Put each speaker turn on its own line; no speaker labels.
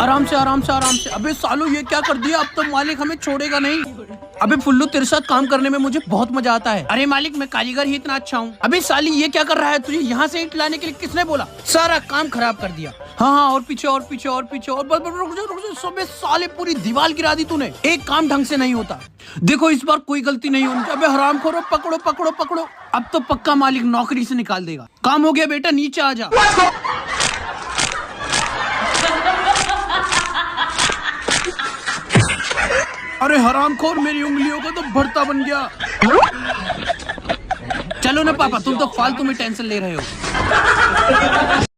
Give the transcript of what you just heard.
आराम से आराम से आराम से। अबे सालू ये क्या कर दिया, अब तो मालिक हमें छोड़ेगा नहीं। अबे फुल्लू तेरे साथ काम करने में मुझे बहुत मजा आता है। अरे मालिक मैं कारीगर ही इतना अच्छा हूँ। अबे साली ये क्या कर रहा है, तुझे यहाँ से ईंट लाने के लिए किसने बोला? सारा काम खराब कर दिया। हाँ और पीछे और पीछे और पीछे और बस रुक जा सबे साले पूरी दीवार गिरा दी तूने। एक काम ढंग से नहीं होता। देखो इस बार कोई गलती नहीं होनी। अबे हरामखोरो पकड़ो पकड़ो पकड़ो। अब तो पक्का मालिक नौकरी से निकाल देगा। काम हो गया बेटा, नीचे आ जा। अरे हरामखोर मेरी उंगलियों का तो भरता बन गया। चलो ना पापा, तुम तो फालतू में टेंशन ले रहे हो।